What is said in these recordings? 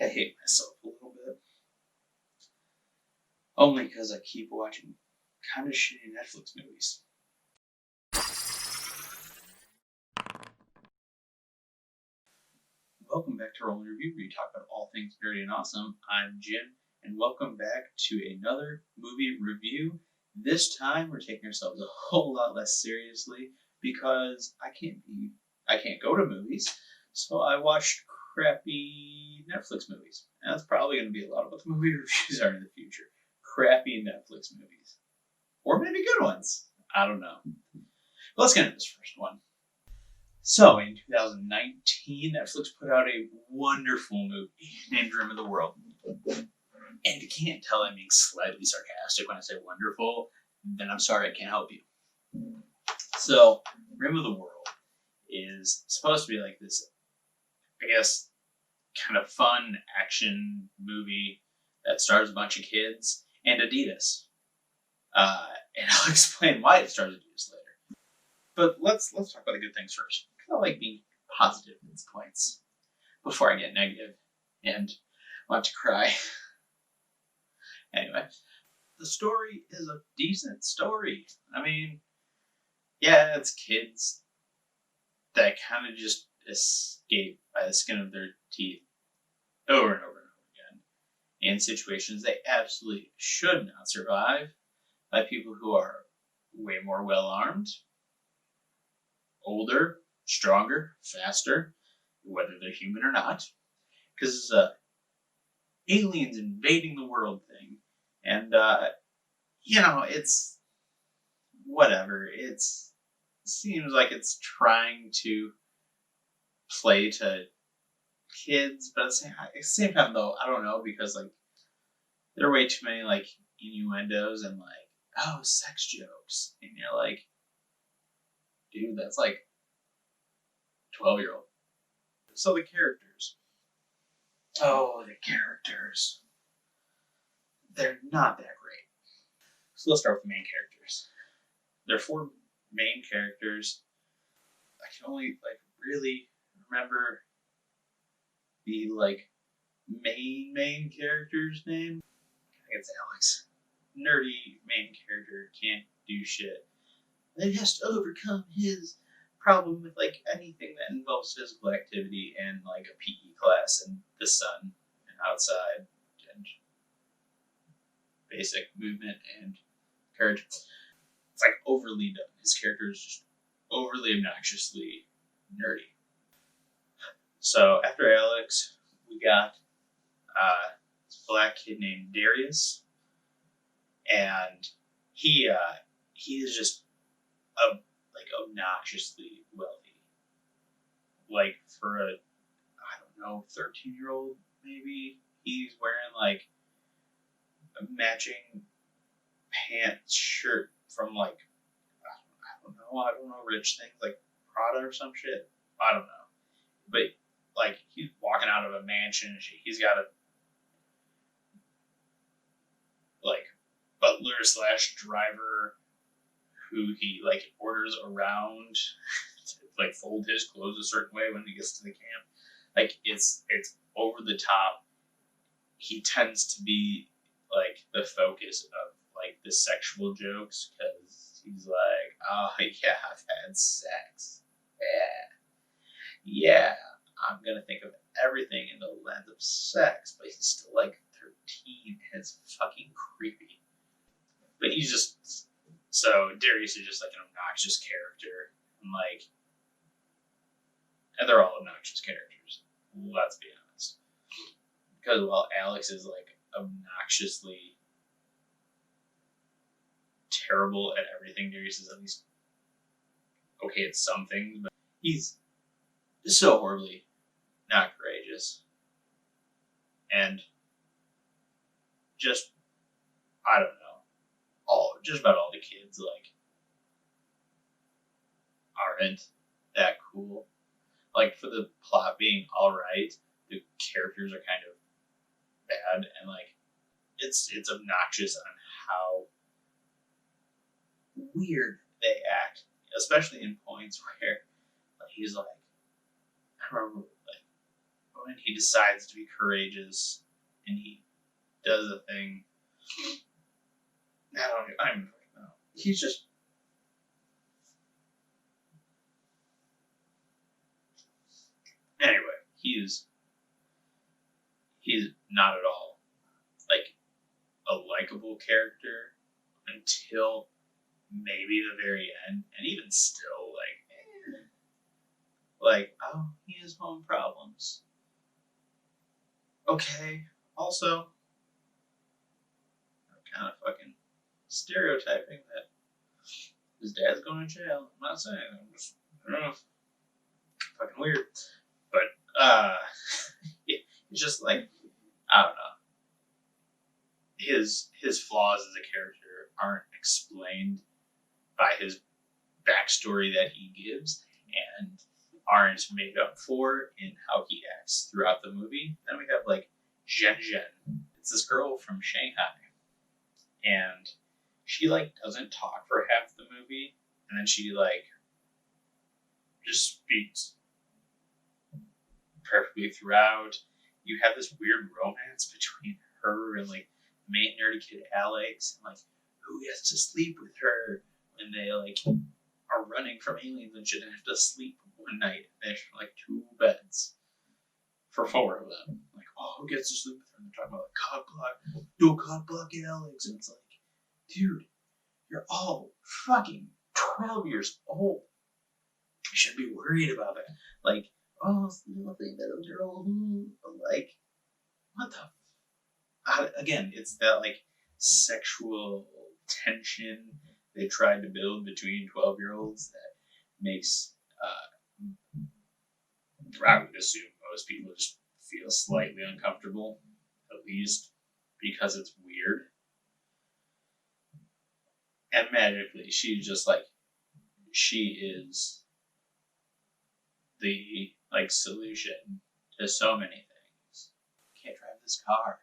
I hate myself a little bit. Only because I keep watching kind of shitty Netflix movies. Welcome back to Rolling Review, where you talk about all things nerdy and awesome. I'm Jim, and welcome back to another movie review. This time, we're taking ourselves a whole lot less seriously because I can't go to movies, so I watched crappy Netflix movies. And that's probably going to be a lot of what the movie reviews are in the future. Crappy Netflix movies. Or maybe good ones. I don't know. But let's get into this first one. So, in 2019, Netflix put out a wonderful movie named Rim of the World. And if you can't tell I'm being slightly sarcastic when I say wonderful, then I'm sorry, I can't help you. So, Rim of the World is supposed to be like this, I guess, kind of fun action movie that stars a bunch of kids and Adidas. And I'll explain why it stars Adidas later. But let's talk about the good things first. I like being positive at these points before I get negative and want to cry. Anyway, the story is a decent story. I mean, yeah, it's kids that kind of just escape by the skin of their teeth over and over and over again in situations they absolutely should not survive by people who are way more well armed, older, stronger, faster, whether they're human or not, because it's a aliens invading the world thing, and it's whatever. It seems like it's trying to play to kids, but at the same time, though, I don't know, because like there are way too many like innuendos and like, oh, sex jokes, and you're like, dude, that's like 12-year-old. So the characters. Oh, the characters. They're not that great. So let's start with the main characters. There are 4 main characters. I can only really remember the main character's name. I think it's Alex. Nerdy main character, can't do shit. Then he has to overcome his problem with anything that involves physical activity and like a PE class and the sun and outside and basic movement and courage. It's like overly done. His character is just overly obnoxiously nerdy. So after Alex, we got this black kid named Darius, and he is just obnoxiously wealthy. Like for a, I don't know, 13-year-old maybe, he's wearing a matching pants shirt from I don't know, rich things like Prada or some shit. I don't know. But he's walking out of a mansion and shit. He's got a butler / driver who he orders around to fold his clothes a certain way when he gets to the camp. It's over the top. He tends to be the focus of the sexual jokes because he's like, oh yeah, I've had sex. Yeah, I'm gonna think of everything in the lens of sex, but he's still 13 and it's fucking creepy. But he's just, so Darius is just an obnoxious character, and they're all obnoxious characters, let's be honest. Because while Alex is obnoxiously terrible at everything, Darius is at least okay at some things, but he's so horribly not courageous. And just, I don't know, just about all the kids aren't that cool. For the plot being alright, the characters are kind of bad, and it's obnoxious on how weird they act, especially in points where he's I remember when he decides to be courageous and he does a thing. I don't even know. He's just. Anyway, he's not at all like a likable character until maybe the very end, and even still, oh, he has home problems. Okay, also, I'm kind of fucking stereotyping that his dad's going to jail. I'm not saying. I'm just, I don't know, fucking weird. But it's just like, I don't know. His flaws as a character aren't explained by his backstory that he gives, and aren't made up for in how he acts throughout the movie. Then we have like Zhen Zhen. It's this girl from Shanghai, and she like doesn't talk for half the movie, and then she like just speaks perfectly throughout. You have this weird romance between her and like the main nerdy kid Alex, and like who gets to sleep with her when they like are running from aliens and shit and have to sleep one night. There's like 2 beds for 4 of them. Like, oh, who gets to sleep with her? And they're talking about like cock block, do cock block Alex, and it's like, dude, you're all fucking 12 years old. You should be worried about it. Like, oh, it's nothing that a girl. Like, what the? Again, it's that like sexual tension they tried to build between 12-year-olds that makes, I would assume most people just feel slightly uncomfortable, at least because it's weird. And magically, she's just like, she is the like solution to so many things. Can't drive this car.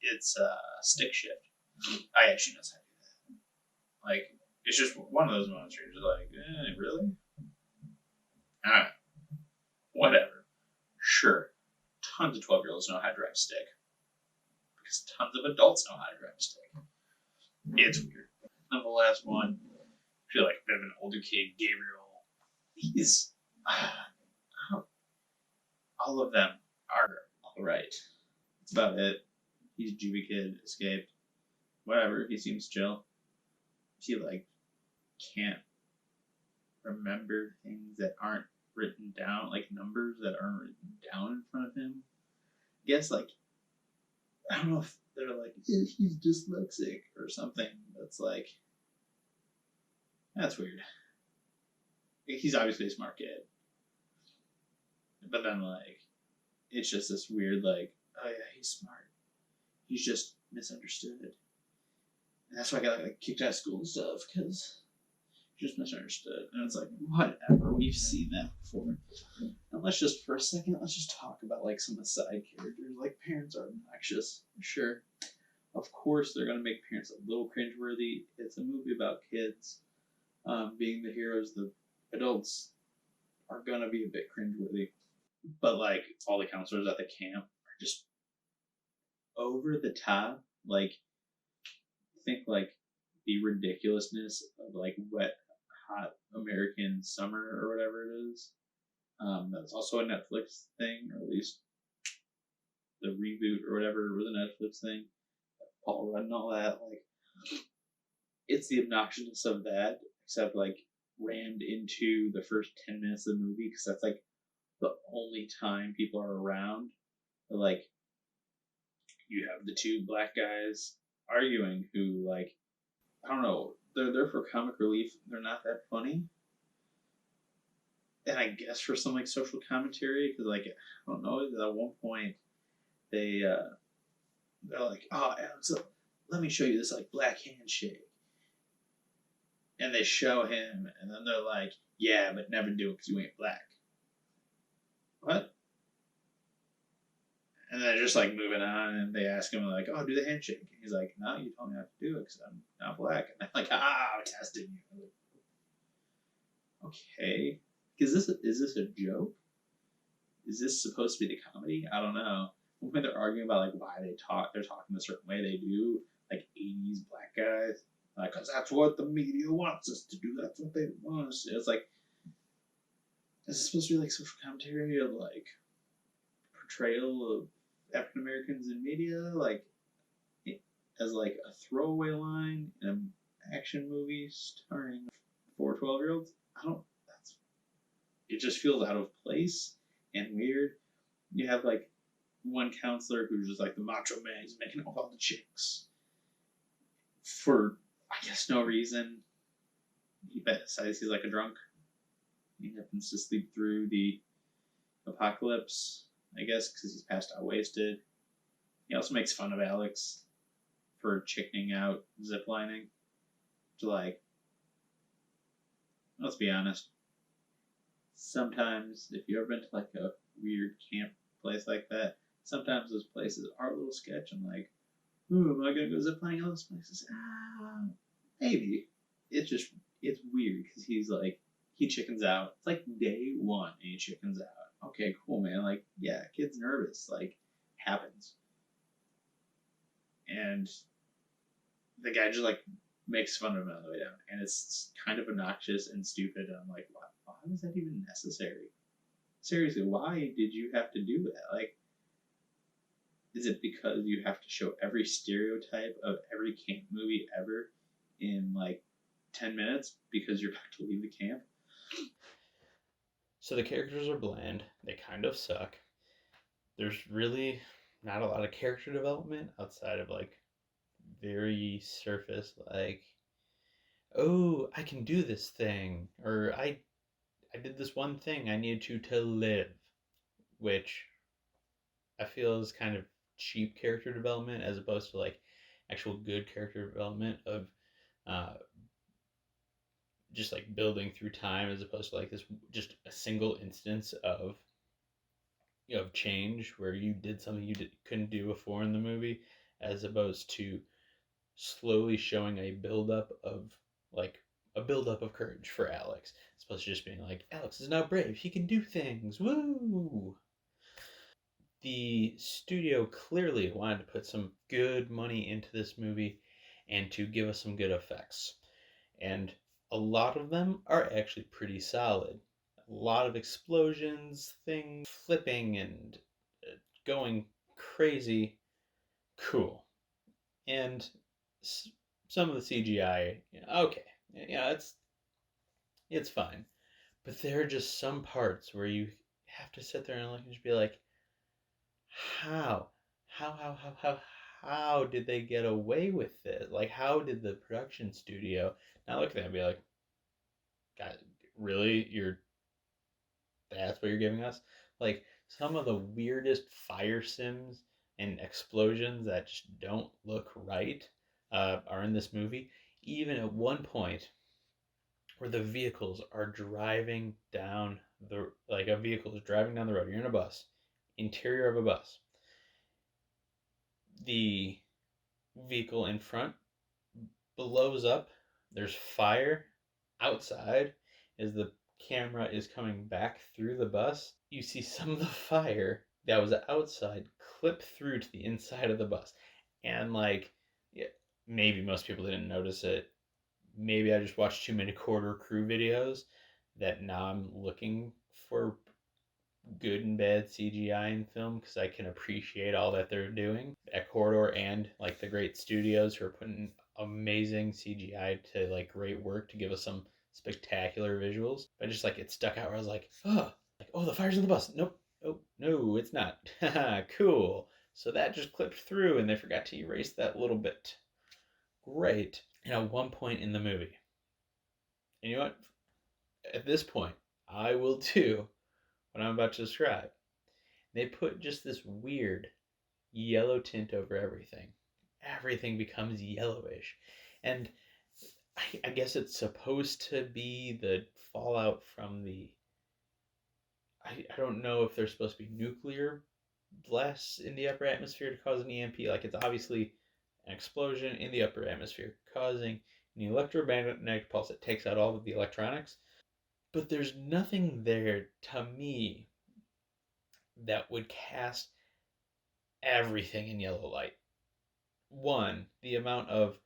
It's stick shift. I actually knows how to do that. Like, it's just one of those moments where you're just like, really? Alright. Whatever. Sure. Tons of 12-year-olds know how to drive a stick. Because tons of adults know how to drive a stick. It's weird. And the last one, I feel like a bit of an older kid, Gabriel. He's. All of them are alright. That's about it. He's a juvie kid, escaped. Whatever, he seems chill. He, like, can't remember things that aren't written down, like numbers that aren't written down in front of him. I guess, like, I don't know if they're like, he's dyslexic or something. That's like, that's weird. He's obviously a smart kid. But then, like, it's just this weird, like, oh yeah, he's smart. He's just misunderstood. And that's why I got like kicked out of school and stuff, because just misunderstood. And it's like, whatever, we've seen that before. And let's just, for a second, let's just talk about like some of the side characters. Like, parents are obnoxious, sure. Of course, they're gonna make parents a little cringeworthy. It's a movie about kids being the heroes. The adults are gonna be a bit cringeworthy. But like, all the counselors at the camp are just over the top. Like, think like the ridiculousness of like wet, hot American summer or whatever it is. That's also a Netflix thing, or at least the reboot or whatever was a Netflix thing. Paul Rudd and all that. Like, it's the obnoxiousness of that, except like rammed into the first 10 minutes of the movie, because that's like the only time people are around. But, like, you have the 2 black guys arguing who, like, I don't know, they're there for comic relief. They're not that funny. And I guess for some, like, social commentary, because, like, I don't know, at one point, they're like, oh, Alex, let me show you this, like, black handshake. And they show him, and then they're like, yeah, but never do it because you ain't black. What? And they're just like moving on, and they ask him like, "Oh, do the handshake." And he's like, "No, you told me not to do it because I'm not black." And they're like, I'm testing you." Okay, is this a joke? is this supposed to be the comedy? I don't know. When they're arguing about like why they're talking the certain way they do, like 80s black guys, like, because that's what the media wants us to do. That's what they want us to. It's like, is this supposed to be like social commentary of like portrayal of African Americans in media, like as like a throwaway line in an action movie starring 4 12-year-olds? I don't. That's it. Just feels out of place and weird. You have like one counselor who's just like the macho man. He's making out with all the chicks for I guess no reason. He decides he's like a drunk. He happens to sleep through the apocalypse, I guess, because he's passed out wasted. He also makes fun of Alex for chickening out ziplining. To like, let's be honest. Sometimes, if you've ever been to like a weird camp place like that, sometimes those places are a little sketch. And like, ooh, am I gonna go ziplining in those places? Maybe. It's weird because he's like, he chickens out. It's like day one and he chickens out. Okay, cool, man. Like, yeah, kid's nervous. Like, happens. And the guy just like makes fun of him on the way down, and it's kind of obnoxious and stupid. And I'm like, why was that even necessary? Seriously, why did you have to do that? Like, is it because you have to show every stereotype of every camp movie ever in like 10 minutes because you're about to leave the camp? So the characters are bland. They kind of suck. There's really not a lot of character development outside of like very surface, like, oh, I can do this thing, or I did this one thing I needed to live, which I feel is kind of cheap character development as opposed to like actual good character development of uh, just like building through time as opposed to like this just a single instance of change where you did something couldn't do before in the movie, as opposed to slowly showing like a buildup of courage for Alex. It's supposed to just being like, Alex is now brave. He can do things. Woo! The studio clearly wanted to put some good money into this movie and to give us some good effects. And a lot of them are actually pretty solid. A lot of explosions, things flipping and going crazy. Cool. And some of the CGI, okay, yeah, it's fine. But there are just some parts where you have to sit there and look and just be like, how, how, how did they get away with it? Like, how did the production studio not look at that and be like, God, really, that's what you're giving us? Like some of the weirdest fire sims and explosions that just don't look right are in this movie. Even at one point where the vehicles are driving down a vehicle is driving down the road. You're in a bus, interior of a bus. The vehicle in front blows up. There's fire outside as the camera is coming back through the bus. You see some of the fire that was outside clip through to the inside of the bus. And like, yeah, maybe most people didn't notice it. Maybe I just watched too many Corridor Crew videos that now I'm looking for good and bad CGI in film because I can appreciate all that they're doing at Corridor and like the great studios who are putting amazing CGI to like great work to give us some spectacular visuals. But just like it stuck out where I was like, oh, the fire's in the bus. Nope. Oh, no, it's not. Cool. So that just clipped through and they forgot to erase that little bit. Great. And at one point in the movie, and you know what? At this point, I will do what I'm about to describe. They put just this weird yellow tint over everything. Everything becomes yellowish. And I guess it's supposed to be the fallout from the. I don't know if there's supposed to be nuclear blasts in the upper atmosphere to cause an EMP. Like, it's obviously an explosion in the upper atmosphere causing an electromagnetic pulse that takes out all of the electronics. But there's nothing there to me that would cast everything in yellow light. One, the amount of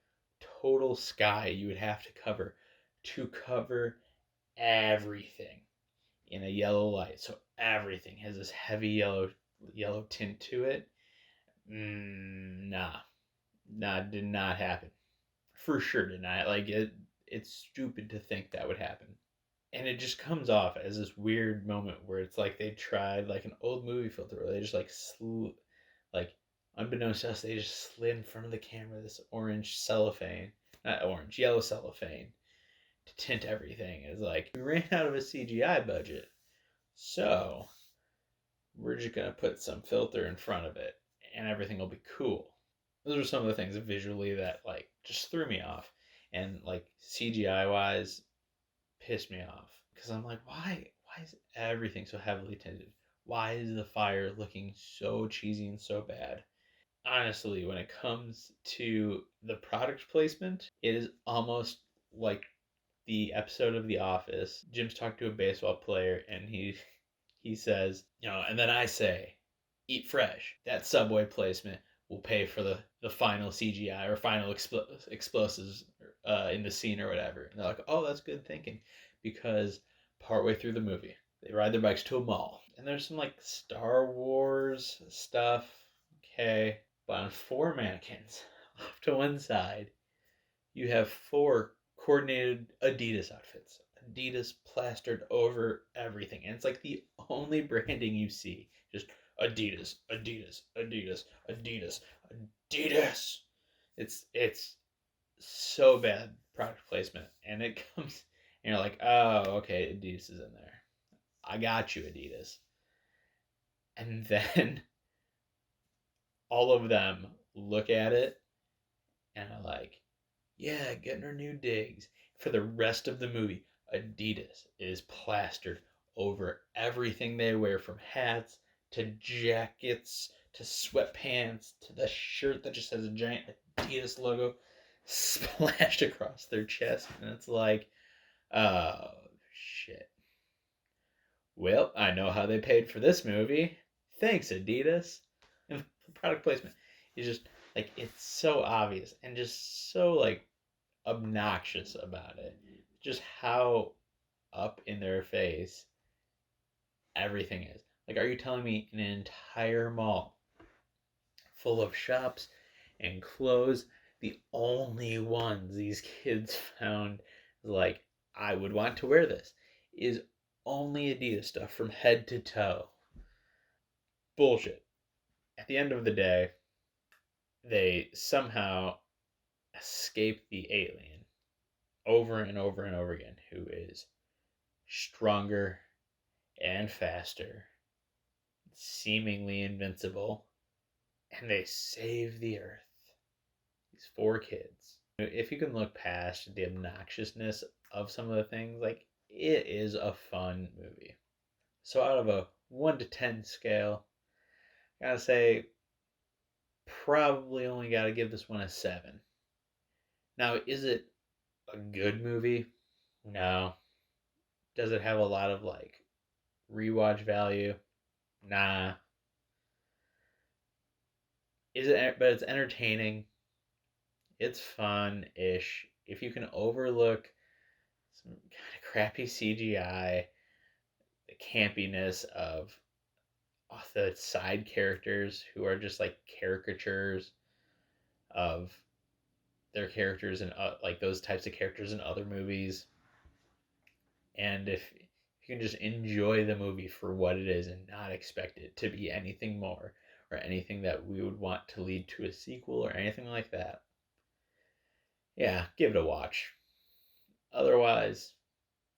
total sky you would have to cover everything in a yellow light. So everything has this heavy yellow tint to it. Nah, did not happen. For sure did not. Like it's stupid to think that would happen. And it just comes off as this weird moment where it's like they tried like an old movie filter where they just like unbeknownst to us, they just slid in front of the camera this orange cellophane, not orange, yellow cellophane to tint everything. It's like we ran out of a CGI budget, so we're just gonna put some filter in front of it and everything will be cool. Those are some of the things visually that like just threw me off, and like CGI wise pissed me off because I'm like, why is everything so heavily tinted? Why is the fire looking so cheesy and so bad? Honestly, when it comes to the product placement, it is almost like the episode of The Office. Jim's talking to a baseball player and he says, and then I say, eat fresh. That Subway placement will pay for the final CGI or final explosives in the scene or whatever. And they're like, oh, that's good thinking. Because partway through the movie, they ride their bikes to a mall. And there's some like Star Wars stuff. Okay. But on 4 mannequins off to one side, you have 4 coordinated Adidas outfits. Adidas plastered over everything. And it's like the only branding you see. Just Adidas, Adidas, Adidas, Adidas, Adidas. It's so bad product placement. And it comes and you're like, oh, okay, Adidas is in there. I got you, Adidas. And then all of them look at it and are like, yeah, getting her new digs. For the rest of the movie, Adidas is plastered over everything they wear, from hats to jackets to sweatpants to the shirt that just has a giant Adidas logo splashed across their chest. And it's like, oh, shit. Well, I know how they paid for this movie. Thanks, Adidas. And product placement is just like, it's so obvious and just so like obnoxious about it. Just how up in their face everything is. Like, are you telling me an entire mall full of shops and clothes, the only ones these kids found like, I would want to wear this, is only Adidas stuff from head to toe? Bullshit. At the end of the day, they somehow escape the alien over and over and over again, who is stronger and faster, seemingly invincible, and they save the earth. These 4 kids. If you can look past the obnoxiousness of some of the things, like, it is a fun movie. So out of a 1 to 10 scale, I gotta say, probably only gotta give this one a 7. Now, is it a good movie? No. Does it have a lot of like rewatch value? Nah. Is it? But it's entertaining. It's fun-ish. If you can overlook some kind of crappy CGI, the campiness of the side characters who are just like caricatures of their characters and like those types of characters in other movies, and if you can just enjoy the movie for what it is and not expect it to be anything more or anything that we would want to lead to a sequel or anything like that, yeah, give it a watch. Otherwise,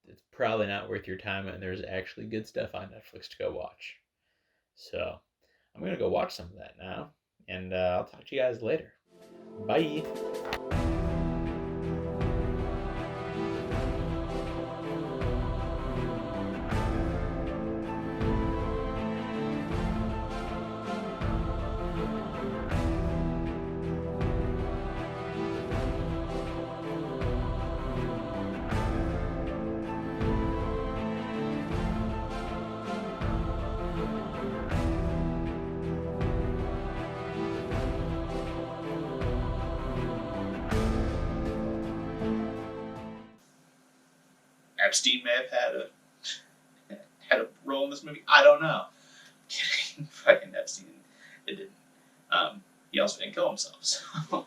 it's probably not worth your time, and there's actually good stuff on Netflix to go watch. So I'm going to go watch some of that now, and I'll talk to you guys later. Bye. Epstein may have had a role in this movie. I don't know. Kidding. Fucking Epstein. It didn't. He also didn't kill himself. So